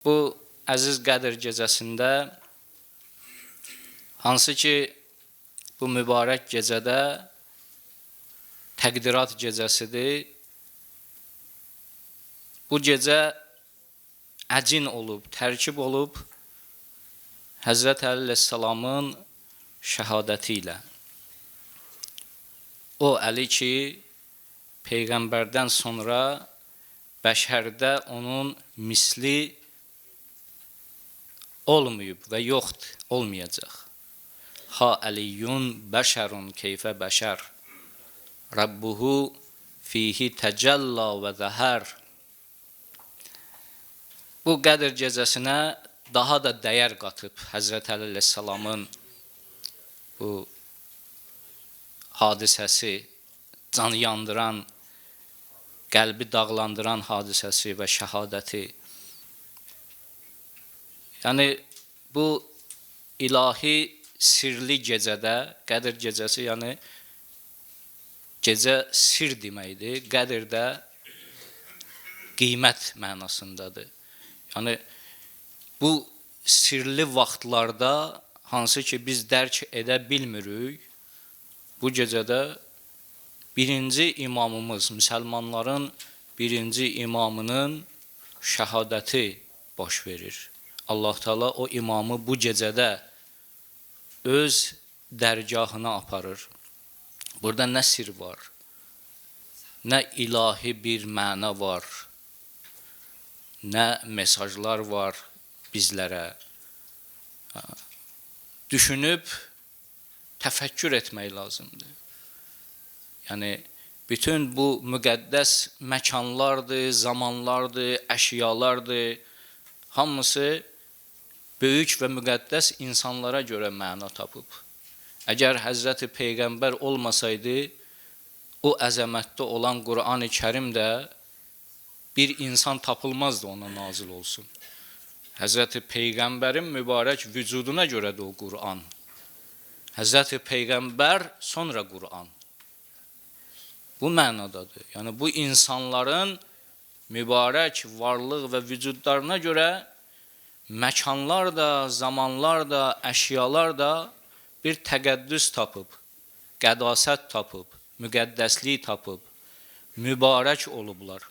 Bu əziz Qədr gecəsində, hansı ki, bu mübarək gecədə təqdirat gecəsidir, bu gecə əcin olub, tərkib olub Həzrət Əli əleyhissalamın şəhadəti ilə. O Əli ki, Peyğəmbərdən sonra bəşərdə onun misli olmayıb və yoxdur, olmayacaq. Ha Əliyyun bəşərun keyfə bəşər, Rabbuhu fihi təcəlla və zəhər. Bu Qədr gecəsinə daha da dəyər qatıb Həzrət Əli əleyhissalamın bu hadisəsi, can yandıran, qəlbi dağlandıran hadisəsi və şəhadəti. Yəni, bu ilahi sirli gecədə, Qədr gecəsi, yəni gecə sir deməkdir, Qədr də qiymət mənasındadır. Yəni, bu sirli vaxtlarda, hansı ki biz dərk edə bilmirik, bu gecədə birinci imamımız, müsəlmanların birinci imamının şəhadəti baş verir. Allah Teala o imamı bu gecədə öz dərgahına aparır. Burada nə sir var, nə ilahi bir məna var, nə mesajlar var bizlərə. Düşünüb, təfəkkür etmək lazımdır. Yəni, bütün bu müqəddəs məkanlardır, zamanlardır, əşyalardır, hamısı böyük və müqəddəs insanlara görə məna tapıb. Əgər Həzrəti Peyğəmbər olmasaydı, o əzəmətdə olan Qur'an-ı Kərim də bir insan tapılmazdı ona nazil olsun. Həzrəti Peyğəmbərin mübarək vücuduna görədir o Qur'an. Həzrəti Peyğəmbər, sonra Qur'an. Bu mənadadır. Yəni, bu insanların mübarək varlıq və vücudlarına görə məkanlar da, zamanlar da, əşyalar da bir təqəddüs tapıb, qədasət tapıb, müqəddəslik tapıb, mübarək olublar.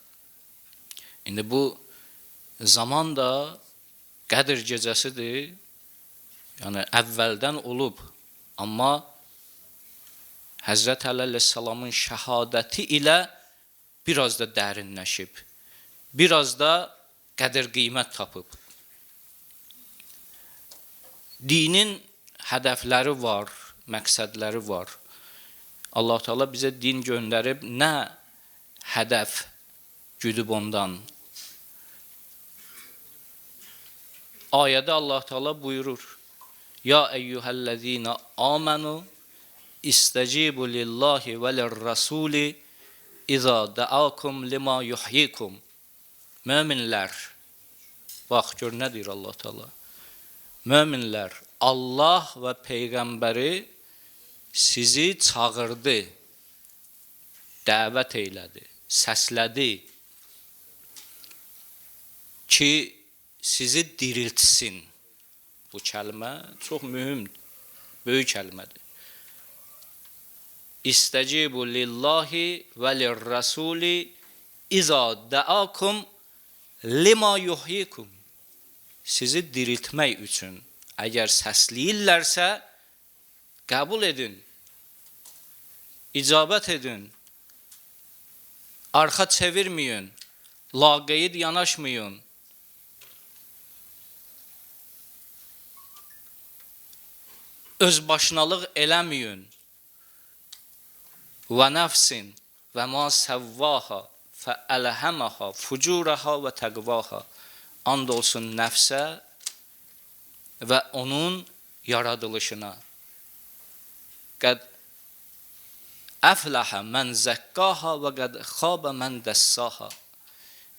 İndi bu zaman da Qədr gecəsidir, yəni əvvəldən olub, amma Həzrət Əli əleyhissalamın şəhadəti ilə biraz da dərinləşib, biraz da qədr qiymət tapıb. Dinin hədəfləri var, məqsədləri var. Allah Teala bizə din göndərib, nə hədəf güdüb ondan? Ayədə Allah Teala buyurur, Ya eyyuhəl-ləzīnə āmənu İstəcibu lillahi və lirrasuli İzə dəəkum lima yuhyikum. Möminlər, bax gör nə deyir Allah Teala. Möminlər, Allah və Peyğəmbəri sizi çağırdı, dəvət eylədi, səslədi ki, sizi diriltsin. Bu kəlmə çox mühümdür, böyük kəlmədir. İstəcibu lillahi və lirrasuli İzə dəəkum lima yuhyikum. Sizi diriltmək üçün əgər səsləyirlərsə, qəbul edin, icabət edin, arxa çevirməyin, laqeyd yanaşmayın. Özbaşınalıq eləməyin. Və nəfsin və ma səvvaha fəəlhəməha fucuraha və təqvaha. And olsun nəfsə və onun yaradılışına. Qəd əfləhə mən zəkkaha və qəd xabə mən dəssaha.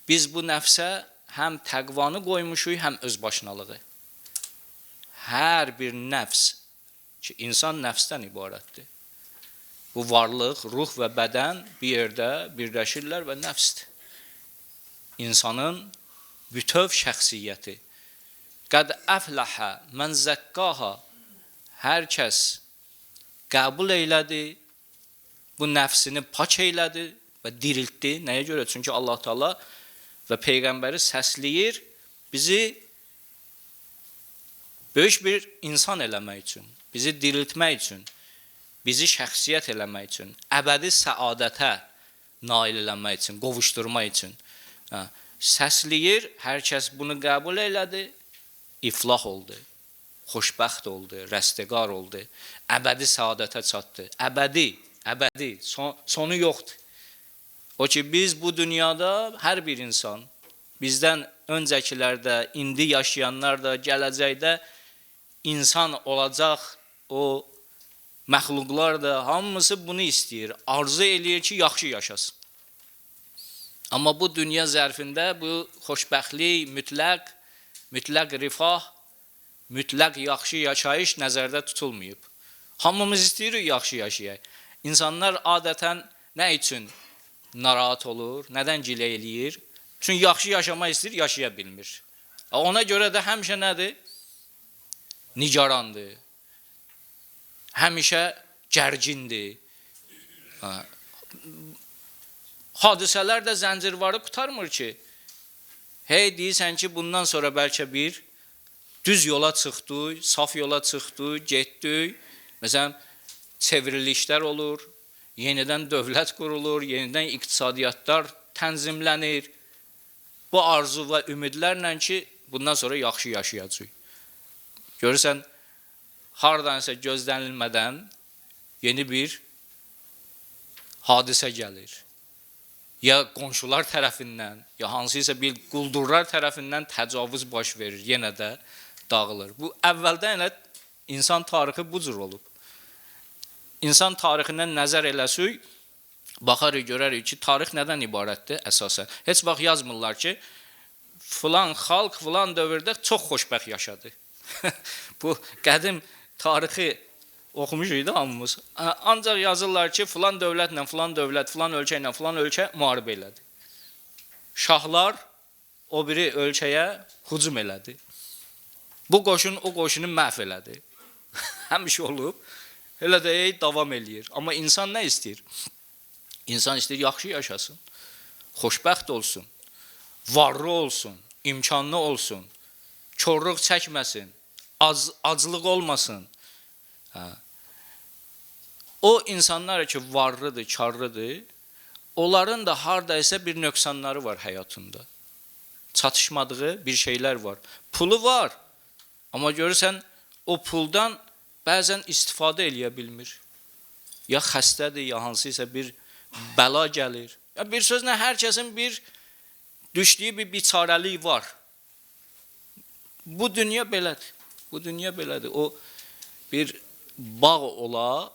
Biz bu nəfsə həm təqvanı qoymuşuq, həm özbaşınalığı. Hər bir nəfs ki, insan nəfsdən ibarətdir. Bu varlıq, ruh və bədən bir yerdə birləşirlər və nəfsdir. İnsanın bütöv şəxsiyyəti. Qəd əfləhə mən zəkkaha. Hər kəs qəbul eylədi, bu nəfsini pak eylədi və diriltdi. Nəyə görə? Çünki Allah Teala və Peyğəmbəri səsləyir bizi böyük bir insan eləmək üçün, bizi diriltmək üçün, bizi şəxsiyyət eləmək üçün, əbədi səadətə nail eləmək üçün, qovuşturmaq üçün. Səsləyir, hər kəs bunu qəbul elədi, iflah oldu, xoşbəxt oldu, rəstəqar oldu, əbədi səadətə çatdı. Əbədi, sonu yoxdur. O ki, biz bu dünyada hər bir insan, bizdən öncəkilərdə, indi yaşayanlar da, gələcəkdə insan olacaq o məxluqlar da hamısı bunu istəyir, arzu eləyir ki, yaxşı yaşasın. Amma bu dünya zərfində bu xoşbəxtlik, mütləq rifah, mütləq yaxşı yaşayış nəzərdə tutulmayıb. Hamımız istəyirik yaxşı yaşayaq. İnsanlar adətən nə üçün narahat olur, nədən gilə eləyir? Çünki yaxşı yaşamaq istəyir, yaşaya bilmir. Ona görə də həmişə nədir? Nigarandır, həmişə gərgindir. Hadisələr də zəncirvarı qutarmır ki, hey deyirsən ki, bundan sonra bəlkə bir düz yola çıxdıq, saf yola çıxdıq, getdik. Məsələn, çevrilişlər olur, yenidən dövlət qurulur, yenidən iqtisadiyyatlar tənzimlənir. Bu arzu və ümidlərlə ki, bundan sonra yaxşı yaşayacaq. Görürsən, haradansa gözlənilmədən yeni bir hadisə gəlir. Ya qonşular tərəfindən, ya hansısa bir quldurlar tərəfindən təcavüz baş verir, yenə də dağılır. Bu, əvvəldən elə insan tarixi bu cür olub. İnsan tarixindən nəzər eləsək, baxarıq, görərik ki, tarix nədən ibarətdir əsasən? Heç vaxt yazmırlar ki, filan xalq, filan dövrdə çox xoşbəxt yaşadı. Bu, qədim tarixi oxumuşuq da hamımız. Ancaq yazırlar ki, filan dövlətlə, filan dövlət, filan ölkə ilə, filan ölkə müharibə elədi. Şahlar o biri ölkəyə hücum elədi. Bu qoşun o qoşunu məhv elədi. Həmişə olub. Elə də davam eləyir. Amma insan nə istəyir? İnsan istəyir yaxşı yaşasın, xoşbəxt olsun, varlı olsun, imkanlı olsun, korluq çəkməsin, aclıq olmasın. O insanlar ki, varlıdır, karlıdır, onların da haradaysa bir nöqsanları var həyatında. Çatışmadığı bir şeylər var. Pulu var, amma görürsən, o puldan bəzən istifadə eləyə bilmir. Ya xəstədir, ya hansısa bir bəla gəlir. Ya bir sözlə, hər kəsin bir düşdüyü bir biçarəlik var. Bu dünya belədir. Bu dünya belədir. O bir bağ ola,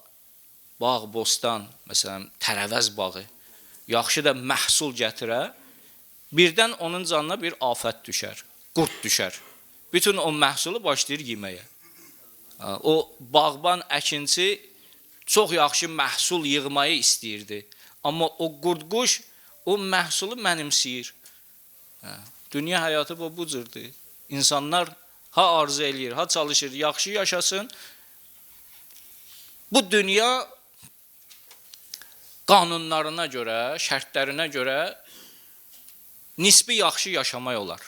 bağ, bostan, məsələn, tərəvəz bağı, yaxşı da məhsul gətirə, birdən onun canına bir afət düşər, qurd düşər. Bütün o məhsulu başlayır yeməyə. O bağban əkinçi çox yaxşı məhsul yığmayı istəyirdi. Amma o qurd-quş o məhsulu mənimsəyir. Dünya həyatı bu cürdür. İnsanlar ha arzu eləyir, ha çalışır, yaxşı yaşasın. Bu dünya qanunlarına görə, şərtlərinə görə nisbi yaxşı yaşamaq olar.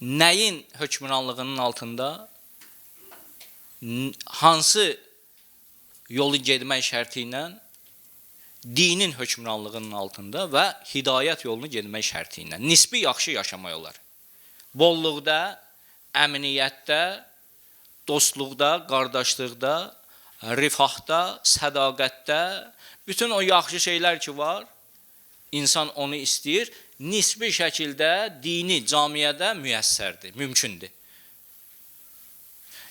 Nəyin hökmranlığının altında, hansı yolu getmək şərti ilə dinin hökmranlığının altında və hidayət yolunu getmək şərti ilə nisbi yaxşı yaşamaq olar. Bolluqda, əmniyyətdə, dostluqda, qardaşlıqda, rifahda, sədaqətdə, bütün o yaxşı şeylər ki var, insan onu istəyir, nisbi şəkildə dini camiyyədə müyəssərdir, mümkündür.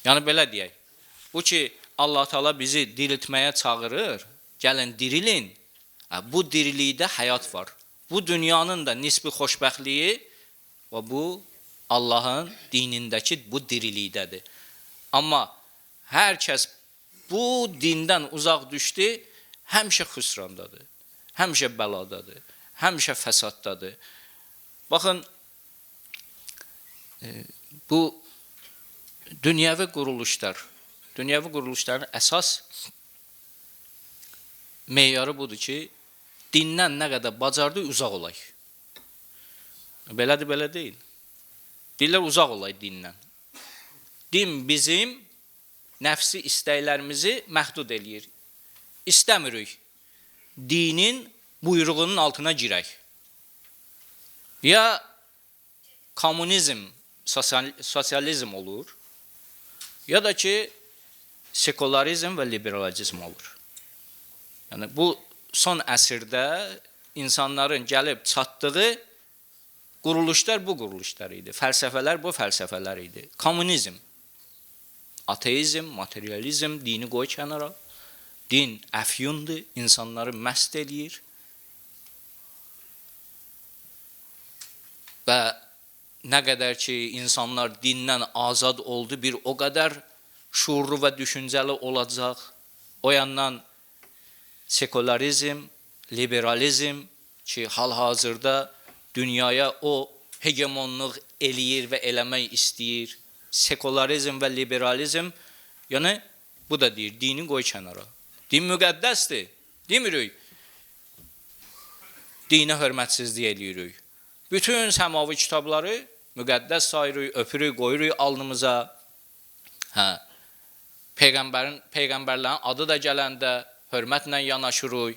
Yəni, belə deyək, bu ki, Allah Teala bizi diriltməyə çağırır, gəlin dirilin, bu dirilikdə həyat var. Bu dünyanın da nisbi xoşbəxtliyi və bu Allahın dinindəki bu dirilikdədir. Amma hər kəs bu dindən uzaq düşdü, həmişə xüsrandadır, həmişə bəladadır, həmişə fəsaddadır. Baxın, bu dünyəvi quruluşların əsas meyarı budur ki, dindən nə qədər bacardı, uzaq olay. Belədir, belə deyil. Deyirlər, uzaq olay dindən. Din bizim nəfsi istəklərimizi məhdud eləyir. İstəmirik dinin buyruğunun altına girək. Ya komünizm, sosializm olur, ya da ki, sekularizm və liberalizm olur. Yəni, bu son əsrdə insanların gəlib çatdığı quruluşlar bu quruluşlar idi. Fəlsəfələr bu fəlsəfələr idi. Komünizm, ateizm, materializm, dini qoy kənara. Din əfyundur, insanları məst eləyir. Və nə qədər ki, insanlar dindən azad oldu, bir o qədər şuurlu və düşüncəli olacaq. O yandan sekularizm, liberalizm ki, hal-hazırda dünyaya o hegemonluq eləyir və eləmək istəyir. Sekularizm və liberalizm, yəni bu da deyir, dini qoy kənara. Din müqəddəsdir, demirik. Dinə hörmətsizlik eləyirik. Bütün səmavi kitabları müqəddəs sayırıq, öpürük, qoyuruq alnımıza. Peyğəmbərlərin adı da gələndə hörmətlə yanaşırıq.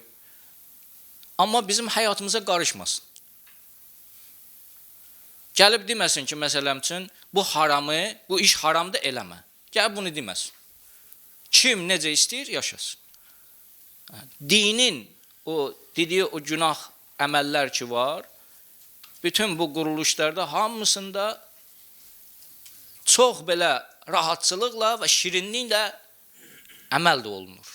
Amma bizim həyatımıza qarışmasın. Gəlib deməsin ki, məsələn üçün, bu haramı, bu iş haramdır, eləmə. Gəlib bunu deməsin. Kim necə istəyir, yaşasın. Dinin o dediyi o günah əməllər ki var, bütün bu quruluşlarda hamısında çox belə rahatçılıqla və şirinliklə əməl də olunur.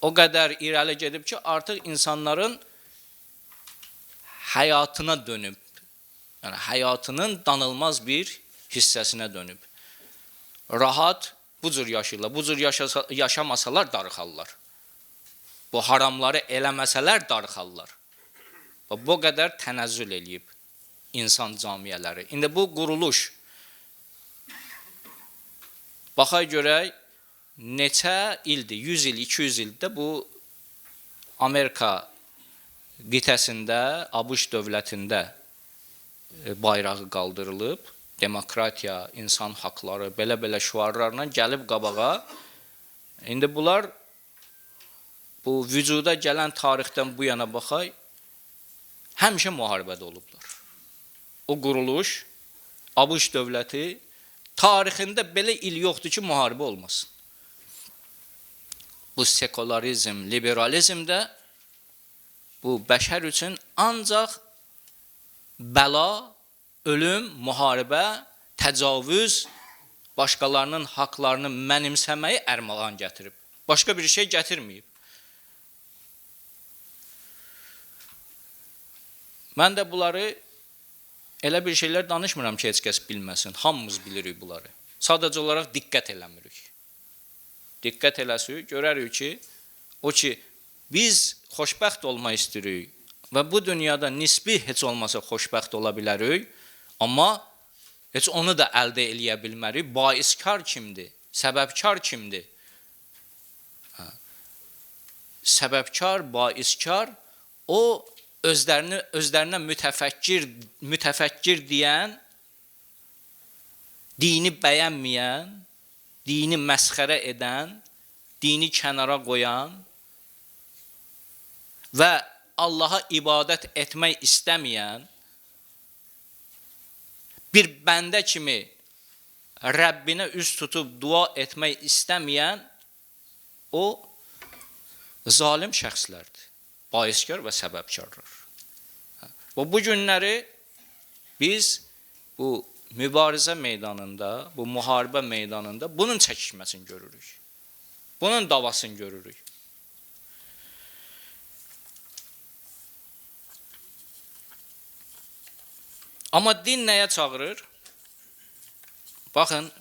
O qədər irəli gedib ki, artıq insanların həyatına dönüb, yəni həyatının danılmaz bir hissəsinə dönüb. Rahat bu cür yaşayırlar, bu cür yaşamasalar darıxarlar. Bu haramları eləməsələr darıxarlar. Bu qədər tənəzzül eləyib insan camiələri. İndi bu quruluş, baxay görək, neçə ildir, 100 il, 200 ildə bu Amerika qitəsində, ABŞ dövlətində bayrağı qaldırılıb, demokratiya, insan haqları, belə-belə şüarlarla gəlib qabağa. İndi bunlar, bu vücuda gələn tarixdən bu yana baxay, həmişə müharibədə olublar. O quruluş, ABŞ dövləti, tarixində belə il yoxdur ki, müharibə olmasın. Bu sekularizm, liberalizm də bu bəşər üçün ancaq bəla, ölüm, müharibə, təcavüz, başqalarının haqlarını mənimsəməyi ərmağan gətirib. Başqa bir şey gətirməyib. Mən də bunları elə bir şeylər danışmıram ki, heç kəs bilməsin. Hamımız bilirik bunları. Sadəcə olaraq diqqət eləmirik. Diqqət eləsək, görərik ki, o ki, biz xoşbəxt olmaq istəyirik və bu dünyada nisbi heç olmasa xoşbəxt ola bilərik, amma heç onu da əldə eləyə bilmərik. Baiskar kimdir? Səbəbkar kimdir? Səbəbkar, baiskar, o özlərinə mütəfəkkir deyən, dini bəyənməyən, dini məsxərə edən, dini kənara qoyan və Allaha ibadət etmək istəməyən, bir bəndə kimi Rəbbinə üz tutub dua etmək istəməyən o zalim şəxslərdir. Baiskar və səbəbkarlar. Bu günləri biz bu mübarizə meydanında, bu müharibə meydanında bunun çəkişməsini görürük. Bunun davasını görürük. Amma din nəyə çağırır? Baxın,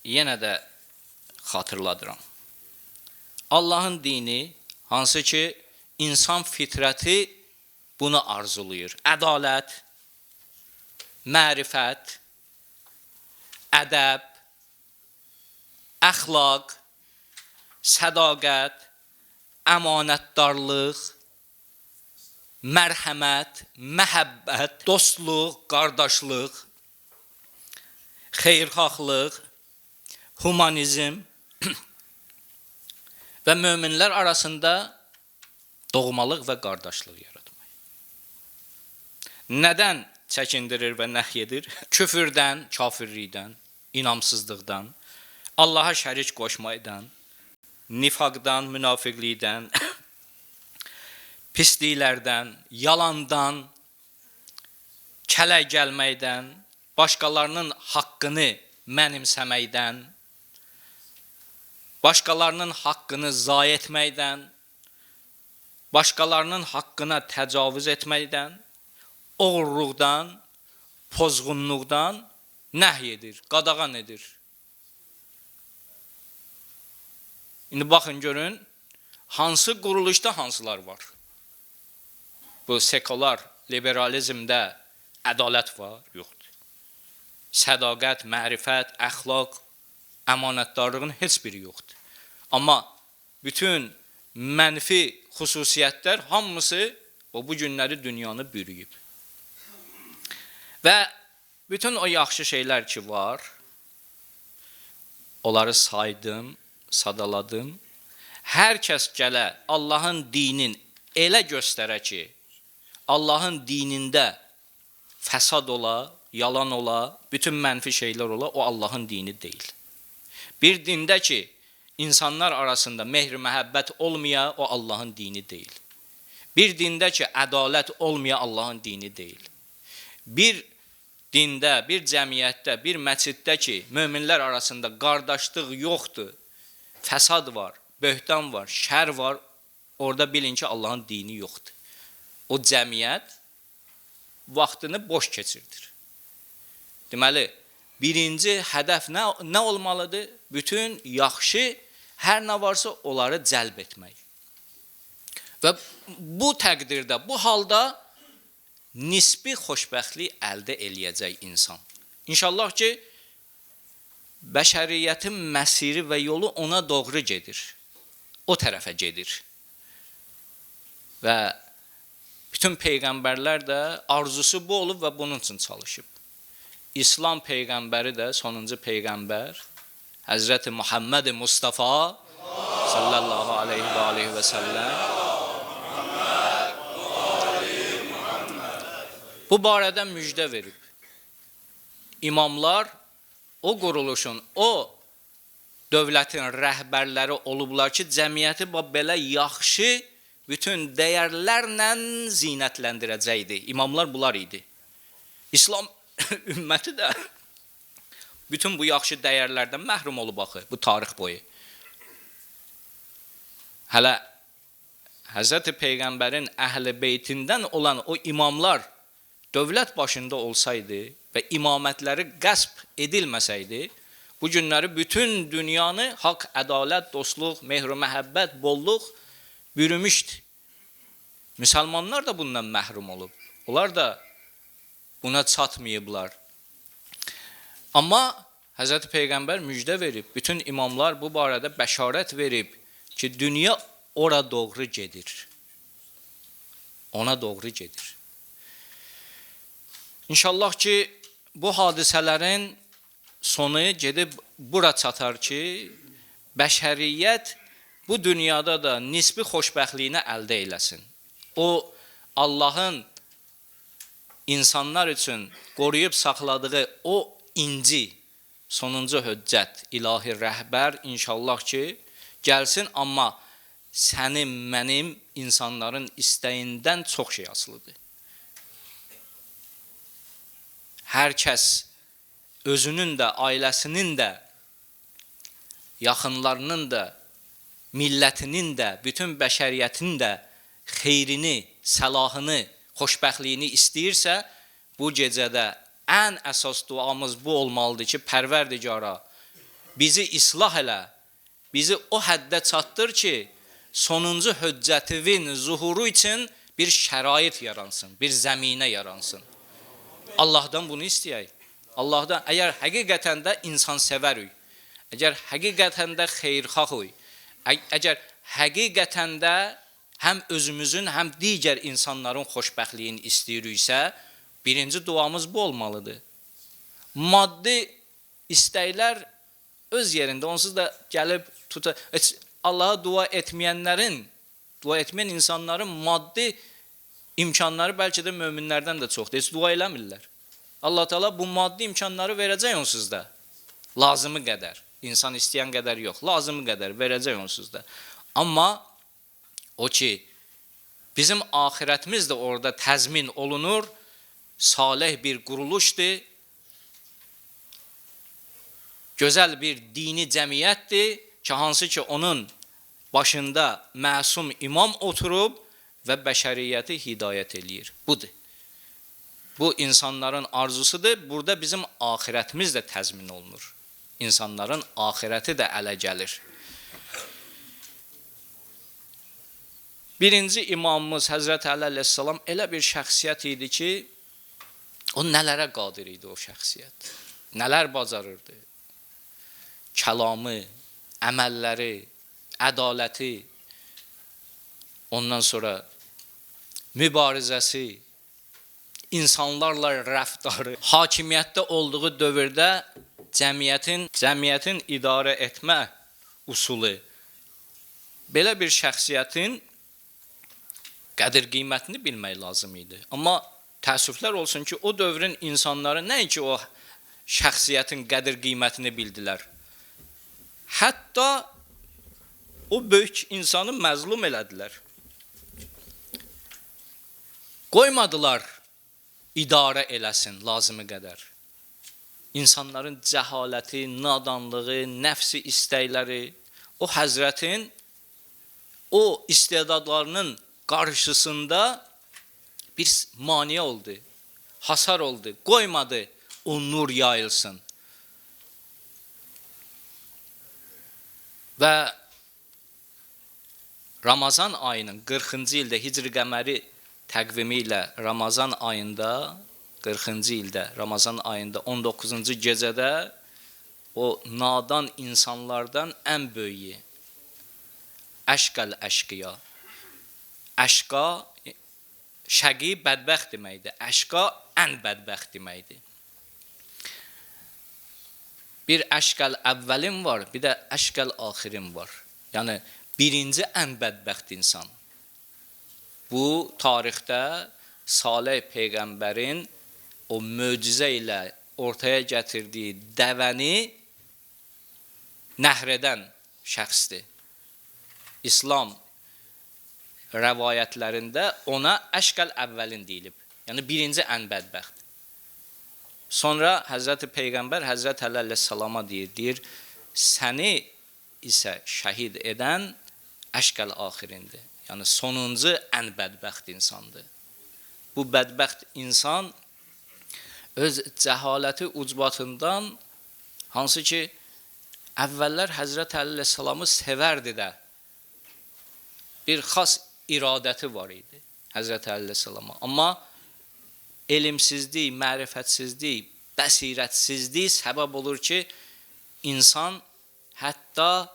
yenə də xatırladıram. Allahın dini, hansı ki, insan fitrəti bunu arzulayır. Ədalət, mərifət, ədəb, əxlaq, sədaqət, əmanətdarlıq, mərhəmət, məhəbbət, dostluq, qardaşlıq, xeyirxahlıq, humanizm və möminlər arasında doğmalıq və qardaşlıq yaratmaq. Nədən çəkindirir və nəhy edir? Küfürdən, kafirlikdən, inamsızlıqdan, Allaha şərik qoşmaqdan, nifaqdan, münafiqlikdən, pisliklərdən, yalandan, kələk gəlməkdən, başqalarının haqqını mənimsəməkdən, başqalarının haqqını zayi etməkdən, başqalarının haqqına təcavüz etməkdən, oğurluqdan, pozğunluqdan nəhy edir, qadağan edir. İndi baxın, görün, hansı quruluşda hansılar var? Bu sekular liberalizmdə ədalət var, yoxdur. Sədaqət, mərifət, əxlaq, əmanətdarlığın heç biri yoxdur. Amma bütün mənfi xüsusiyyətlər hamısı o bu günləri dünyanı bürüyüb. Və bütün o yaxşı şeylər ki var, onları saydım, sadaladım. Hər kəs gələ Allahın dinin elə göstərə ki, Allahın dinində fəsad ola, yalan ola, bütün mənfi şeylər ola, o Allahın dini deyil. Bir dində ki, insanlar arasında mehr, məhəbbət olmaya, o Allahın dini deyil. Bir dində ki, ədalət olmaya, Allahın dini deyil. Bir dində, bir cəmiyyətdə, bir məsciddə ki, möminlər arasında qardaşlıq yoxdur, fəsad var, böhtan var, şər var, orada bilin ki, Allahın dini yoxdur. O cəmiyyət vaxtını boş keçirdir. Deməli, birinci hədəf nə olmalıdır? Bütün yaxşı, hər nə varsa onları cəlb etmək. Və bu təqdirdə, bu halda nisbi xoşbəxtlik əldə eləyəcək insan. İnşallah ki, bəşəriyyətin məsiri və yolu ona doğru gedir. O tərəfə gedir. Və bütün peyğəmbərlər də arzusu bu olub və bunun üçün çalışıb. İslam peyğəmbəri də sonuncu peyğəmbər Həzrəti Muhammed Mustafa sallallahu aleyhi və səlləm bu barədə müjdə verib. İmamlar o quruluşun, o dövlətin rəhbərləri olublar ki, cəmiyyəti belə yaxşı bütün dəyərlərlə zinətləndirəcəkdi. İmamlar bunlar idi. İslam ümməti də bütün bu yaxşı dəyərlərdən məhrum olub axı, bu tarix boyu. Hələ Həzrəti Peyğəmbərin əhl-i beytindən olan o imamlar dövlət başında olsaydı və imamətləri qəsb edilməsəydi, bu günləri bütün dünyanı haqq, ədalət, dostluq, mehr-i məhəbbət, bolluq bürümüşdü. Müsəlmanlar da bundan məhrum olub. Onlar da buna çatmayıblar. Amma Həzrəti Peyğəmbər müjdə verib, bütün imamlar bu barədə bəşarət verib ki, dünya ora doğru gedir. Ona doğru gedir. İnşallah ki, bu hadisələrin sonu gedib bura çatar ki, bəşəriyyət bu dünyada da nisbi xoşbəxtliyini əldə eləsin. O, Allahın insanlar üçün qoruyub saxladığı o inci, sonuncu höccət, ilahi rəhbər inşallah ki, gəlsin, amma sənin, mənim insanların istəyindən çox şey asılıdır. Hər kəs özünün də, ailəsinin də, yaxınlarının da, millətinin də, bütün bəşəriyyətin də xeyrini, səlahını, xoşbəxtliyini istəyirsə, bu gecədə ən əsas duamız bu olmalıdır ki, Pərverdigara bizi islah elə, bizi o həddə çatdır ki, sonuncu höccətivin zuhuru üçün bir şərait yaransın, bir zəminə yaransın. Allahdan bunu istəyək. Allahdan, əgər həqiqətən də insan sevərik, əgər həqiqətən də xeyirxahıq, əgər həqiqətən də həm özümüzün, həm digər insanların xoşbəxtliyini istəyiriksə, birinci duamız bu olmalıdır. Maddi istəklər öz yerində, onsuz da gəlib tutar. Allaha dua etməyənlərin, dua etməyən insanların maddi imkanları bəlkə də möminlərdən də çoxdur. Heç dua eləmirlər. Allah Teala bu maddi imkanları verəcək onsuz da. Lazımı qədər. İnsan istəyən qədər yox. Lazımı qədər verəcək onsuz da. Amma o ki, bizim ahirətimiz də orada təzmin olunur. Salih bir quruluşdur. Gözəl bir dini cəmiyyətdir ki, hansı ki onun başında məsum imam oturub və bəşəriyyəti hidayət eləyir. Budur. Bu insanların arzusudur. Burada bizim ahirətimiz də təzmin olunur. İnsanların ahirəti də ələ gəlir. Birinci imamımız Həzrət Əli əleyhissalam elə bir şəxsiyyət idi ki, o nələrə qadir idi o şəxsiyyət. Nələr bacarırdı. Kəlamı, əməlləri, ədaləti, ondan sonra mübarizəsi, insanlarla rəftarı, hakimiyyətdə olduğu dövrdə cəmiyyətin idarə etmə usulu, belə bir şəxsiyyətin qədir qiymətini bilmək lazım idi. Amma təəssüflər olsun ki, o dövrün insanları nəinki o şəxsiyyətin qədir qiymətini bildilər. Hətta o böyük insanı məzlum elədilər. Qoymadılar idarə eləsin lazımı qədər. İnsanların cəhaləti, nadanlığı, nəfsi istəkləri, o həzrətin, o istedadlarının qarşısında bir maniyə oldu, hasar oldu, qoymadı o nur yayılsın. Və Ramazan ayının 40-cı ildə Hicri qəməri təqvimi ilə Ramazan ayında 40-cı ildə Ramazan ayında 19-cu gecədə o nadan insanlardan ən böyüyü əşqəl əşqiya. Əşqa şəqi bədbəxt deməkdir. Əşqa ən bədbəxt deməkdir. Bir əşqəl əvvəlim var, bir də əşqəl axirim var. Yəni birinci ən bədbəxt insan. Bu tarixdə Salih Peyğəmbərin o möcüzə ilə ortaya gətirdiyi dəvəni nəhr edən şəxsdir. İslam rəvayətlərində ona əşqəl əvvəlin deyilib. Yəni birinci ən bədbəxt. Sonra Həzrəti Peyğəmbər Həzrət Əli əleyhissalama deyir, səni isə şəhid edən əşqəl axirindir. Yəni sonuncu ən bədbəxt insandır. Bu bədbəxt insan öz cəhaləti ucbatından, hansı ki əvvəllər Həzrət Əli əleyhissalamı sevərdi də, bir xas iradəti var idi Həzrət Əli əleyhissalama. Amma elmsizlik, mərifətsizlik, bəsirətsizlik səbəb olur ki, insan hətta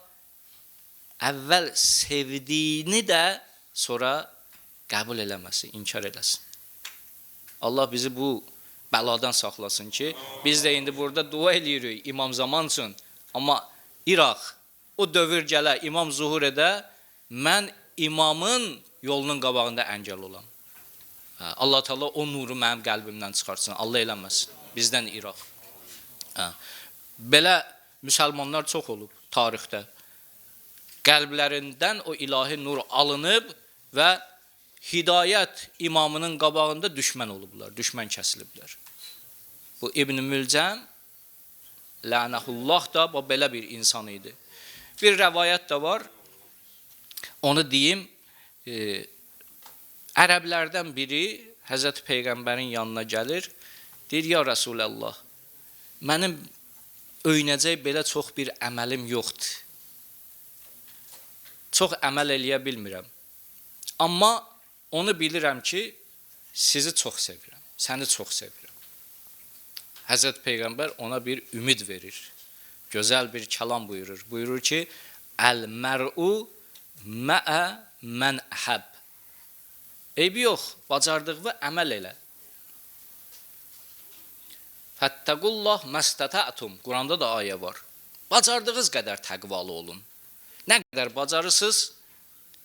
əvvəl sevdiyini də sonra qəbul eləməsi, inkar eləsin. Allah bizi bu bəladan saxlasın ki, biz də indi burada dua edirik imam zaman üçün. Amma İraq, o dövr gələ, imam zuhur edə, mən imamın yolunun qabağında əngəl olam. Allah Teala o nuru mənim qəlbimdən çıxarsın. Allah eləməsin. Bizdən İraq. Belə müsəlmanlar çox olub tarixdə. Qəlblərindən o ilahi nur alınıb və hidayət imamının qabağında düşmən olublar, düşmən kəsiliblər. Bu İbn Mülcəm, lənəhullah da belə bir insan idi. Bir rəvayət də var, onu deyim, ərəblərdən biri Həzrət Peyğəmbərin yanına gəlir, deyir, ya Rasulallah, mənim öyrənəcək belə çox bir əməlim yoxdur. Çox əməl eləyə bilmirəm. Amma onu bilirəm ki, sizi çox sevirəm, səni çox sevirəm. Həzrət Peyğəmbər ona bir ümid verir. Gözəl bir kəlam buyurur. Buyurur ki, Əl-mər'u mə'ə mən əhəb. Eybi yox, bacardığını əməl elə. Fəttəqullah məstətə'tum. Quranda da ayə var. Bacardığınız qədər təqvalı olun. Nə qədər bacarırsınız,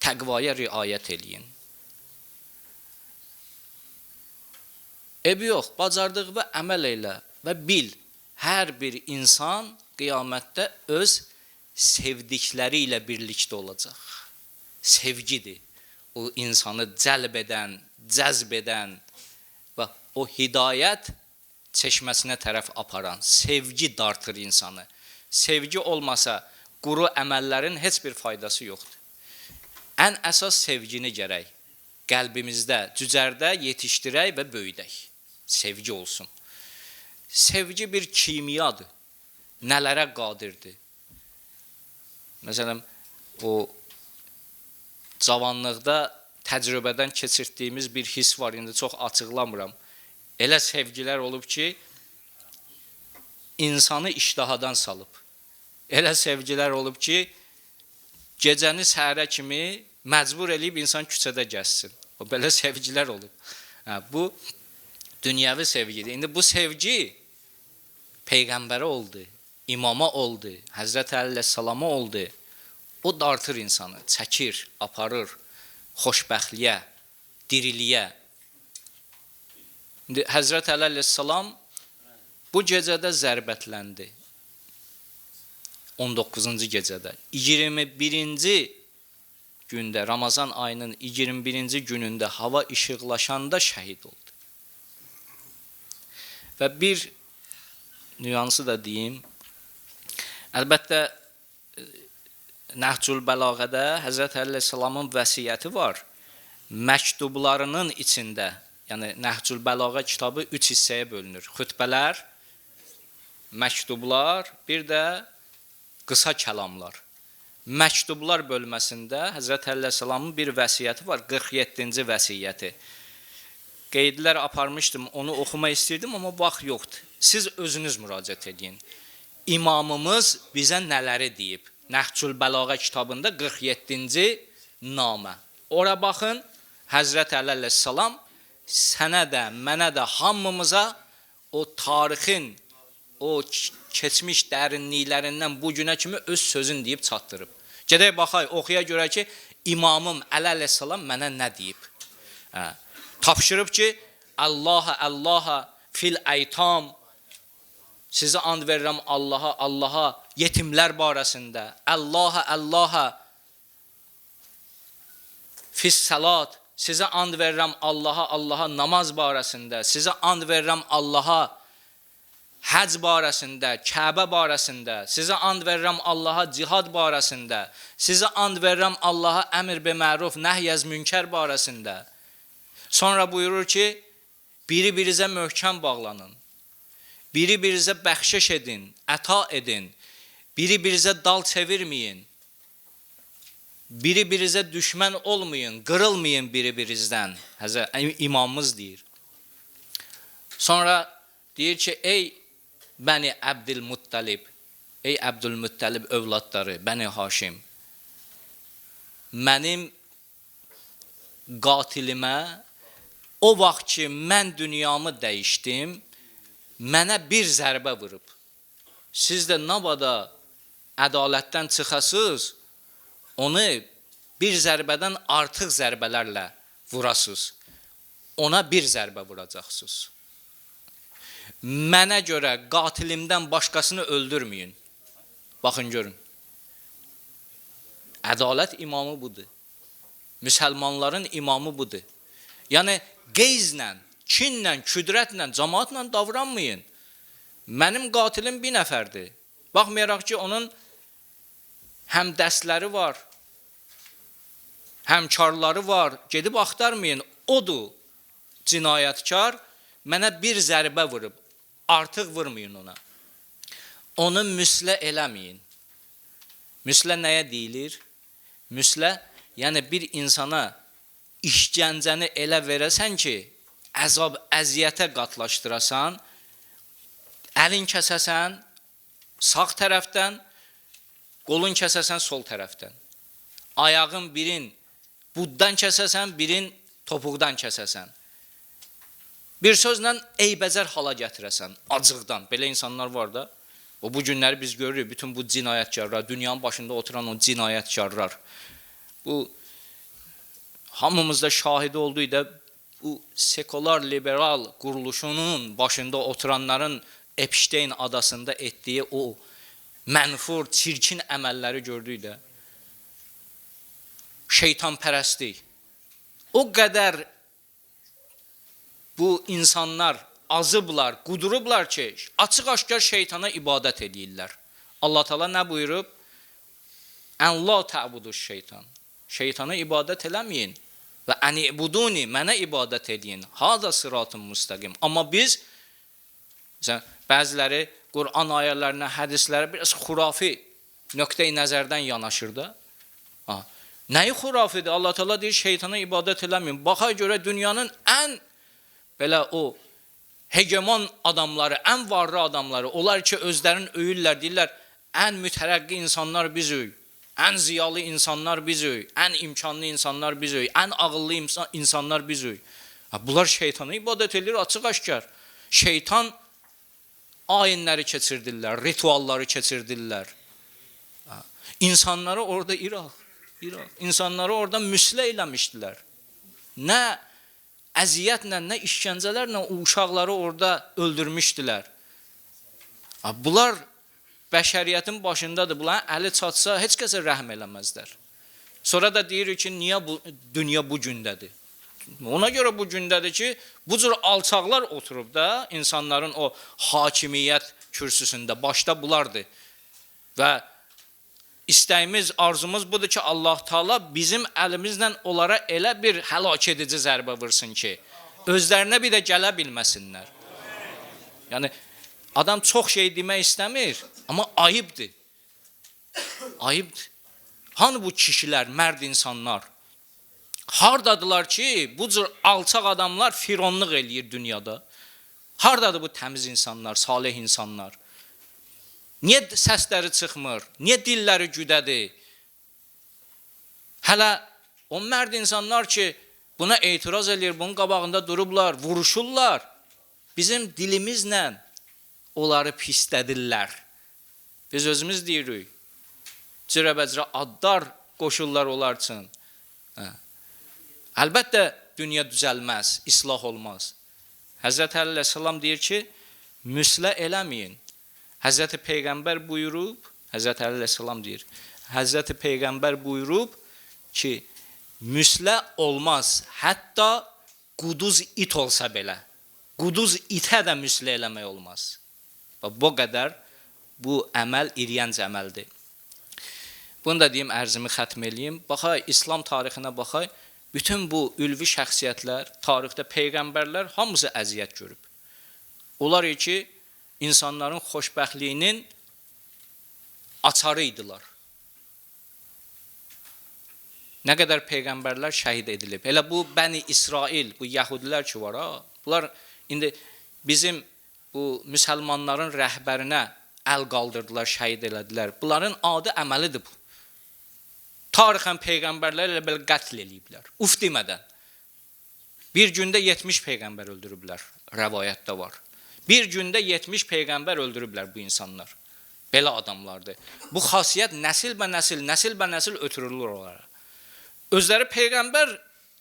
təqvaya riayət eləyin. Eybi yox, bacardığını əməl elə və bil, hər bir insan qiyamətdə öz sevdikləri ilə birlikdə olacaq. Sevgidir. O insanı cəlb edən, cəzb edən və o hidayət çeşməsinə tərəf aparan, sevgi dartır insanı. Sevgi olmasa, quru əməllərin heç bir faydası yoxdur. Ən əsas sevgini gərək qəlbimizdə, cücərdə yetişdirək və böyüdək. Sevgi olsun. Sevgi bir kimiyadır. Nələrə qadirdir. Məsələn, o cavanlıqda təcrübədən keçirdiyimiz bir his var, indi çox açıqlamıram. Elə sevgilər olub ki, insanı iştahadan salıb. Elə sevgilər olub ki, gecəni səhərə kimi məcbur eləyib insan küçədə gəzsin. O belə sevgilər olub. Bu dünyəvi sevgidir. İndi bu sevgi Peyğəmbərə oldu, imama oldu, Həzrət Əli əleyhissalama oldu. O dartır insanı, çəkir, aparır, xoşbəxtliyə, diriliyə. İndi Həzrət Əli əleyhissalam bu gecədə zərbətləndi. 19-cu gecədə. 21-ci gündə, Ramazan ayının 21-ci günündə hava işıqlaşanda şəhid oldu. Və bir nüansı da deyim. Əlbəttə, Nəhcül Bəlağədə Həzrət Əli əleyhissalamın vəsiyyəti var. Məktublarının içində, yəni Nəhcül Bəlağə kitabı 3 hissəyə bölünür. Xütbələr, məktublar, bir də qısa kəlamlar. Məktublar bölməsində Həzrət Əli əleyhissalamın bir vəsiyyəti var, 47-ci vəsiyyəti. Qeydlər aparmışdım, onu oxumaq istirdim, amma vaxt yoxdur. Siz özünüz müraciət edin. İmamımız bizə nələri deyib? Nəhcül Bəlağə kitabında 47-ci namə. Ora baxın, Həzrət Əli əleyhissalam sənə də, mənə də, hamımıza o tarixin, o keçmiş dərinliklərindən bu günə kimi öz sözün deyib çatdırıb. Gedək baxay, oxuya görə ki, imamım Əli əleyhissalam mənə nə deyib? Tapşırıb ki, Allaha fil aytam, sizi and verirəm Allaha yetimlər barəsində, Allaha fis salat, sizə and verirəm Allaha namaz barəsində, sizə and verirəm Allaha həc barəsində, Kəbə barəsində, sizə and verirəm Allaha cihad barəsində, sizə and verirəm Allaha əmr be məruf, nəhy əz münkər barəsində. Sonra buyurur ki, biri-birizə möhkəm bağlanın, biri-birizə bəxşiş edin, əta edin, biri-birizə dal çevirməyin, biri-birizə düşmən olmayın, qırılmayın biri-birizdən. İmamımız deyir. Sonra deyir ki, ey Bəni Əbdülmuttalib, ey Əbdülmuttalib övladları, Bəni Haşim, mənim qatilimə o vaxt ki, mən dünyamı dəyişdim, mənə bir zərbə vurub. Siz də nabada ədalətdən çıxasınız, onu bir zərbədən artıq zərbələrlə vurasınız. Ona bir zərbə vuracaqsınız. Mənə görə qatilimdən başqasını öldürməyin. Baxın, görün. Ədalət imamı budur. Müsəlmanların imamı budur. Yəni, qeyzlə, kinlə, küdrətlə, cəmaatla davranmayın. Mənim qatilim bir nəfərdir. Baxmayaraq ki, onun həm dəstləri var, həmkarları var. Gedib axtarmayın. Odur cinayətkar, mənə bir zərbə vurub. Artıq vurmayın ona. Onu müslə eləməyin. Müslə nəyə deyilir? Müslə, yəni bir insana işgəncəni elə verəsən ki, əzab, əziyyətə qatlaşdırasan, əlin kəsəsən sağ tərəfdən, qolun kəsəsən sol tərəfdən. Ayağın birin buddan kəsəsən, birin topuqdan kəsəsən. Bir sözlə eybəcər hala gətirəsən, acıqdan. Belə insanlar var da. Bu günləri biz görürük, bütün bu cinayətkarlar, dünyanın başında oturan o cinayətkarlar. Bu, hamımızda şahidi olduğu da bu sekular, liberal quruluşunun başında oturanların Epstein adasında etdiyi o mənfur, çirkin əməlləri gördük də. Şeytanpərəstlik. O qədər bu insanlar azıblar, qudurublar ki, açıq-aşkar şeytana ibadət edirlər. Allah Teala nə buyurub? Ən la təbuduş şeytan. Şeytana ibadət eləməyin. Və ənibuduni, mənə ibadət edin. Hada sıratın müstəqim. Amma biz, bəziləri Qur'an ayələrinə, hədislərə biraz xurafi nöqtəyi nəzərdən yanaşır da. Nəyi xurafidir? Allah Teala deyir, şeytana ibadət eləməyin. Baxa görə dünyanın ən belə o hegemon adamları, ən varlı adamları, onlar ki özlərini öyürlər, deyirlər, ən mütərəqqi insanlar bizik, ən ziyalı insanlar bizik, ən imkanlı insanlar bizik, ən ağıllı insanlar bizik. Bunlar şeytana ibadət edir, açıq-aşkar. Şeytan ayinləri keçirdirlər, ritualları keçirdirlər. İnsanları orada İnsanları orada müslə eləmişdilər. Nə əziyyətlə, nə işgəncələrlə o uşaqları orada öldürmüşdülər. Bunlar bəşəriyyətin başındadır. Bunların əli çatsa, heç kəsə rəhm eləməzlər. Sonra da deyir ki, niyə dünya bu gündədir? Ona görə bu gündədir ki, bu cür alçaqlar oturub da insanların o hakimiyyət kürsüsündə, başda bunlardır. Və İstəyimiz, arzumuz budur ki, Allah Teala bizim əlimizlə onlara elə bir həlak edici zərbə vursun ki, özlərinə bir də gələ bilməsinlər. Yəni, adam çox şey demək istəmir, amma ayıbdır. Ayıbdır. Hanı bu kişilər, mərd insanlar? Hardadılar ki, bu cür alçaq adamlar fironluq eləyir dünyada? Hardadır bu təmiz insanlar, salih insanlar? Niyə səsləri çıxmır? Niyə dilləri güdədir? Hələ o mərd insanlar ki, buna etiraz edir, bunun qabağında durublar, vuruşurlar. Bizim dilimizlə onları pislədirlər. Biz özümüz deyirik. Cürəbəcrə adlar qoşurlar onlar üçün. Əlbəttə, dünya düzəlməz, islah olmaz. Həzrət Əleyhisselam deyir ki, müslə eləməyin. Həzrəti Peyğəmbər buyurub, Həzrət Əleyhisselam deyir, Həzrəti Peyğəmbər buyurub ki, müslə olmaz, hətta quduz it olsa belə. Quduz itə də müslə eləmək olmaz. Bu qədər bu əməl iriyənc əməldir. Bunu da deyim, ərzimi xətm eləyim. Baxay, İslam tarixinə baxay, bütün bu ülvi şəxsiyyətlər, tarixdə Peyğəmbərlər hamısı əziyyət görüb. Onlar ki, insanların xoşbəxtliyinin açarı idilar. Nə qədər Peyğəmbərlər şəhid edilib. Elə bu Bəni İsrail, bu Yəhudilər ki var, bunlar indi bizim bu müsəlmanların rəhbərinə əl qaldırdılar, şəhid elədilər. Bunların adi əməlidir bu. Tarixən Peyğəmbərlər elə belə qətl eləyiblər, uf demədən. Bir gündə 70 Peyğəmbər öldürüblər, rəvayətdə var. Bir gündə 70 Peyğəmbər öldürüblər bu insanlar. Belə adamlardır. Bu xasiyyət nəsil bə nəsil ötürülür onlara. Özləri Peyğəmbər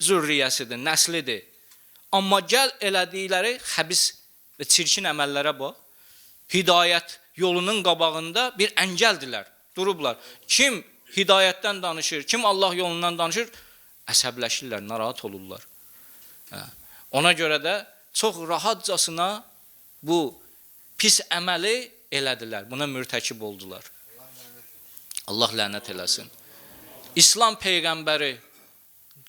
zürriyyəsidir, nəslidir. Amma gəl elədikləri xəbis və çirkin əməllərə bax. Hidayət yolunun qabağında bir əngəldilər, durublar. Kim hidayətdən danışır, kim Allah yolundan danışır, əsəbləşirlər, narahat olurlar. Ona görə də çox rahatcasına bu pis əməli elədilər, buna mürtəkib oldular. Allah lənət eləsin. İslam Peyğəmbəri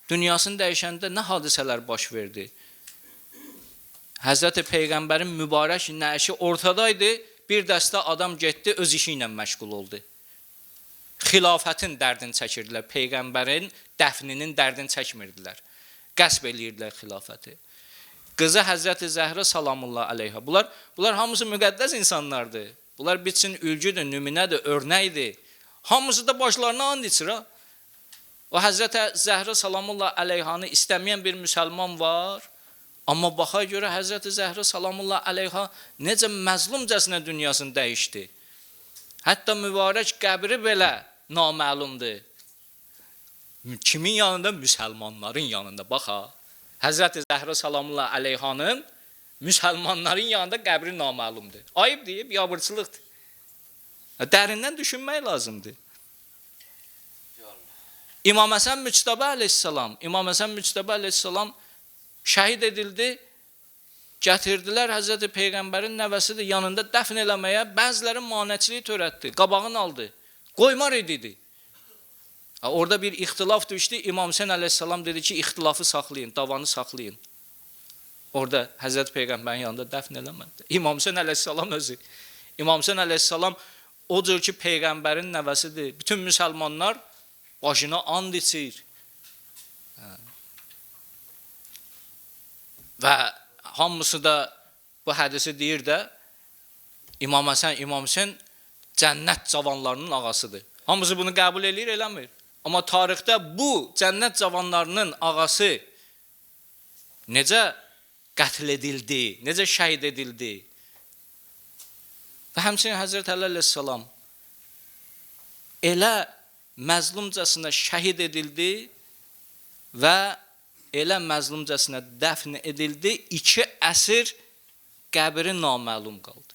dünyasını dəyişəndə nə hadisələr baş verdi? Həzrəti Peyğəmbərin mübarək nəşi ortadaydı, bir dəstə adam getdi, öz işi ilə məşğul oldu. Xilafətin dərdini çəkirdilər, Peyğəmbərin dəfninin dərdini çəkmirdilər. qəsb eləyirdilər xilafəti. Qızı Həzrəti Zəhra salamullah əleyha. Bunlar hamısı müqəddəs insanlardır. Bunlar bitsin ülgüdür, nümunədir, örnəkdir. Hamısı da başlarına and içir. O Həzrəti Zəhra salamullah əleyhanı istəməyən bir müsəlman var. Amma baxa görə Həzrəti Zəhra salamullah əleyha necə məzlumcasına dünyasını dəyişdi. Hətta mübarək qəbri belə naməlumdur. Kimin yanında? Müsəlmanların yanında. Baxa, Həzrəti Zəhra salamullah əleyhanın müsəlmanların yanında qəbri naməlumdur. Ayıb deyib, yabırçılıqdır. Dərindən düşünmək lazımdır. İmam Həsən Müctəbə əleyhissalam şəhid edildi. Gətirdilər Həzrəti Peyğəmbərin nəvəsidir yanında dəfn eləməyə. Bəziləri manəçilik törətdi, qabağını aldı. Qoymar idi. Orada bir ixtilaf düşdü. İmam Həsən əleyhissalam dedi ki, ixtilafı saxlayın, davanı saxlayın. Orada Həzrəti Peyğəmbərin yanında dəfn eləmədi. İmam Həsən əleyhissalam o cür ki, Peyğəmbərin nəvəsidir. Bütün müsəlmanlar başına and içir. Və hamısı da bu hədisi deyir də, İmam Həsən cənnət cavanlarının ağasıdır. Hamısı bunu qəbul edir, eləmir. Amma tarixdə bu cənnət cavanlarının ağası necə qətl edildi, necə şəhid edildi. Və həmçinin Həzrət Əli əleyhissalam elə məzlumcasına şəhid edildi və elə məzlumcasına dəfn edildi, 2 əsr qəbri naməlum qaldı.